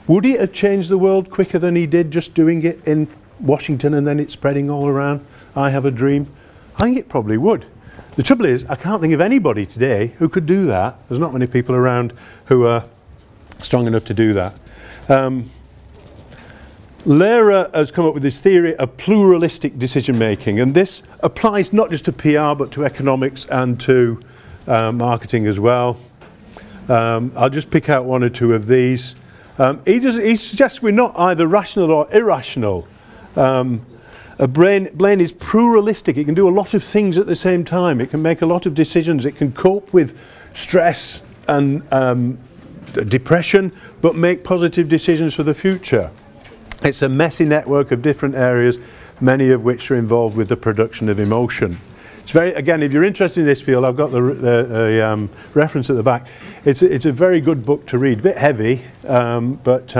Would it have changed the world quicker than he did just doing it in Washington and then it spreading all around? I have a dream. I think it probably would. The trouble is, I can't think of anybody today who could do that. There's not many people around who are strong enough to do that. Lehrer has come up with this theory of pluralistic decision making, and this applies not just to PR but to economics and to marketing as well. I'll just pick out one or two of these. He suggests we're not either rational or irrational. A brain is pluralistic. It can do a lot of things at the same time. It can make a lot of decisions. It can cope with stress and depression, but make positive decisions for the future. It's a messy network of different areas, many of which are involved with the production of emotion. It's very, again, if you're interested in this field, I've got the reference at the back. It's a very good book to read. A bit heavy, but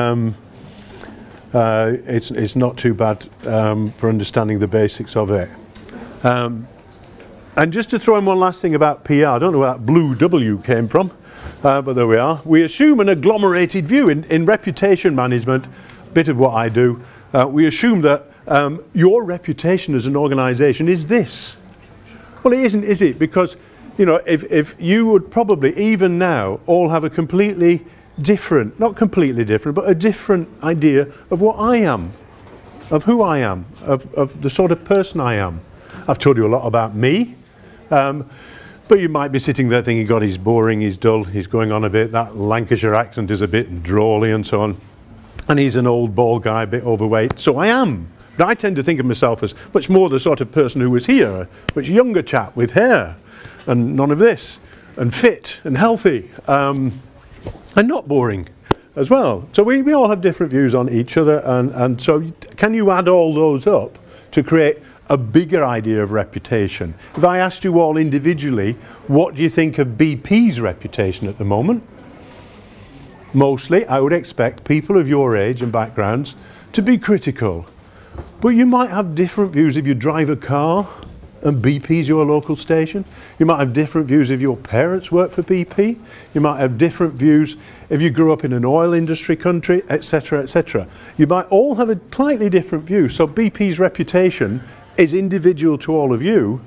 it's not too bad for understanding the basics of it. And just to throw in one last thing about PR, I don't know where that blue W came from, but there we are. We assume an agglomerated view in reputation management. Bit of what I do, we assume that your reputation as an organisation is this. Well, it isn't, is it? Because, you know, if you would probably, even now, all have a completely different, not completely different, but a different idea of what I am, of who I am, of the sort of person I am. I've told you a lot about me, but you might be sitting there thinking, God, he's boring, he's dull, he's going on a bit, that Lancashire accent is a bit drawly and so on. And he's an old bald guy, a bit overweight. So I am. But I tend to think of myself as much more the sort of person who was here, much younger chap with hair and none of this, and fit and healthy, and not boring as well. So we all have different views on each other, and so can you add all those up to create a bigger idea of reputation? If I asked you all individually, what do you think of BP's reputation at the moment? Mostly, I would expect people of your age and backgrounds to be critical. But you might have different views if you drive a car and BP's your local station. You might have different views if your parents work for BP. You might have different views if you grew up in an oil industry country, etc., etc. You might all have a slightly different view. So BP's reputation is individual to all of you.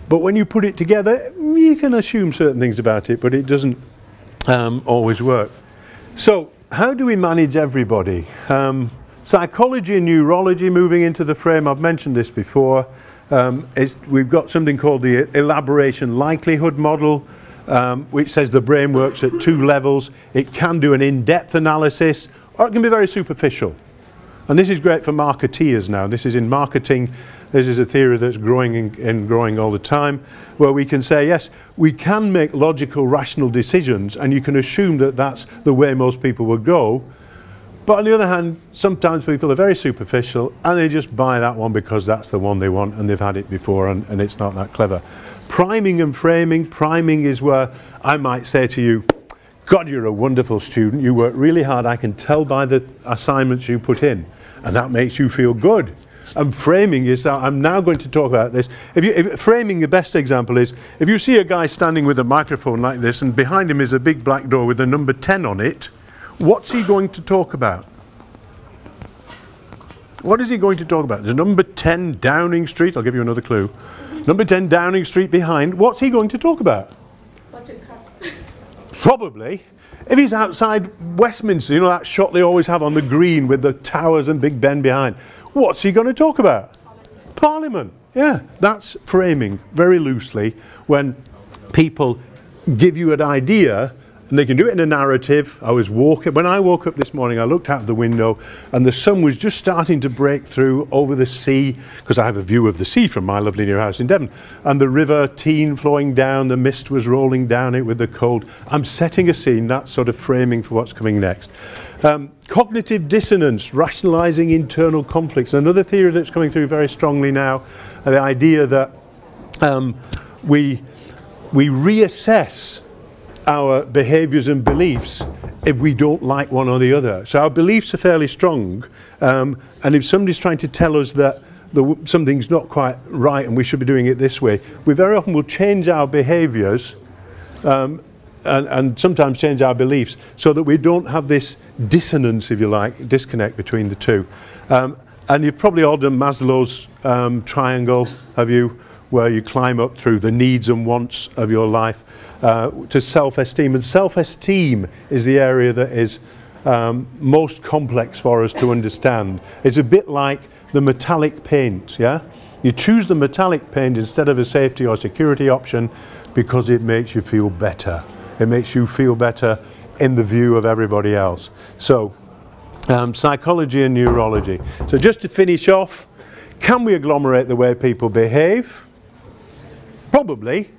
But when you put it together, you can assume certain things about it, but it doesn't always work. So, how do we manage everybody? Psychology and neurology moving into the frame. I've mentioned this before. We've got something called the elaboration likelihood model, which says the brain works at two levels. It can do an in-depth analysis, or it can be very superficial. And this is great for marketeers now. This is in marketing. This is a theory that's growing and growing all the time, where we can say, yes, we can make logical, rational decisions, and you can assume that that's the way most people would go. But on the other hand, sometimes people are very superficial, and they just buy that one because that's the one they want, and they've had it before, and it's not that clever. Priming and framing. Priming is where I might say to you, God, you're a wonderful student. You work really hard. I can tell by the assignments you put in, and that makes you feel good. And framing is that I'm now going to talk about this. Framing, the best example is, if you see a guy standing with a microphone like this and behind him is a big black door with the number 10 on it, what's he going to talk about? What is he going to talk about? There's number 10 Downing Street. I'll give you another clue. Number 10 Downing Street behind. What's he going to talk about? Budget cuts. Probably. If he's outside Westminster, you know that shot they always have on the green with the towers and Big Ben behind. What's he going to talk about? Parliament. Yeah, that's framing very loosely when people give you an idea and they can do it in a narrative. When I woke up this morning, I looked out the window and the sun was just starting to break through over the sea, because I have a view of the sea from my lovely new house in Devon, and the river Tean flowing down, the mist was rolling down it with the cold. I'm setting a scene, that's sort of framing for what's coming next. Cognitive dissonance, rationalizing internal conflicts. Another theory that's coming through very strongly now, the idea that we reassess our behaviors and beliefs if we don't like one or the other. So our beliefs are fairly strong, and if somebody's trying to tell us that something's not quite right and we should be doing it this way, we very often will change our behaviours and sometimes change our beliefs so that we don't have this dissonance, if you like, disconnect between the two. And you've probably all done Maslow's triangle, have you, where you climb up through the needs and wants of your life to self-esteem. And self-esteem is the area that is most complex for us to understand. It's a bit like the metallic paint, yeah? You choose the metallic paint instead of a safety or security option because it makes you feel better. It makes you feel better in the view of everybody else. So, psychology and neurology. So just to finish off, can we agglomerate the way people behave? Probably,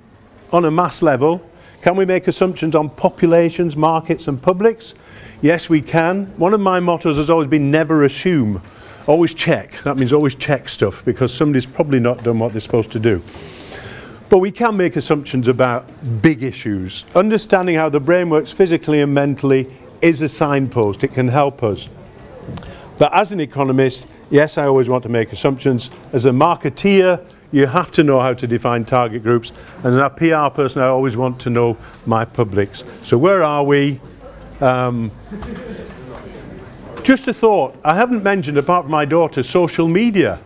on a mass level. Can we make assumptions on populations, markets and publics? Yes, we can. One of my mottos has always been never assume. Always check. That means always check stuff, because somebody's probably not done what they're supposed to do. But we can make assumptions about big issues. Understanding how the brain works physically and mentally is a signpost. It can help us. But as an economist, yes, I always want to make assumptions. As a marketeer, you have to know how to define target groups. And as a PR person, I always want to know my publics. So where are we? Just a thought. I haven't mentioned, apart from my daughter, social media.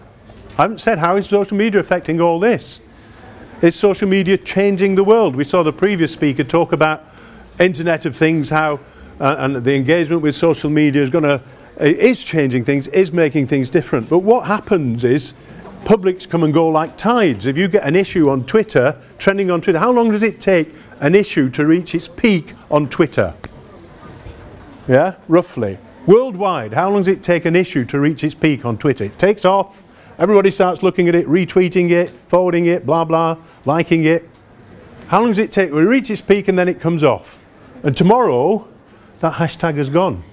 I haven't said how is social media affecting all this. Is social media changing the world? We saw the previous speaker talk about Internet of Things, how and the engagement with social media is changing things, is making things different. But what happens is publics come and go like tides. If you get an issue on Twitter, trending on Twitter, how long does it take an issue to reach its peak on Twitter? Yeah, roughly. Worldwide, how long does it take an issue to reach its peak on Twitter? It takes off. Everybody starts looking at it, retweeting it, forwarding it, blah, blah, liking it. How long does it take? Well, it reaches its peak and then it comes off. And tomorrow, that hashtag has gone.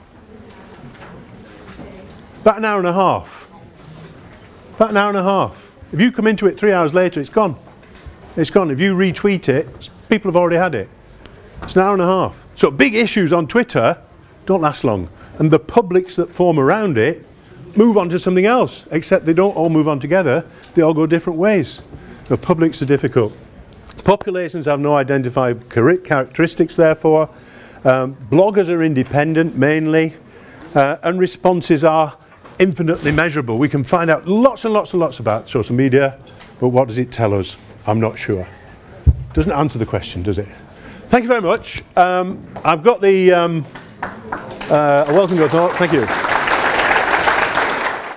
About an hour and a half. About an hour and a half. If you come into it 3 hours later, it's gone. It's gone. If you retweet it, people have already had it. It's an hour and a half. So big issues on Twitter don't last long. And the publics that form around it move on to something else, except they don't all move on together, they all go different ways. The publics are difficult. Populations have no identified characteristics, therefore. Bloggers are independent, mainly, and responses are infinitely measurable. We can find out lots and lots and lots about social media, but what does it tell us? I'm not sure. Doesn't answer the question, does it? Thank you very much. I've got the... a welcome to talk. Thank you.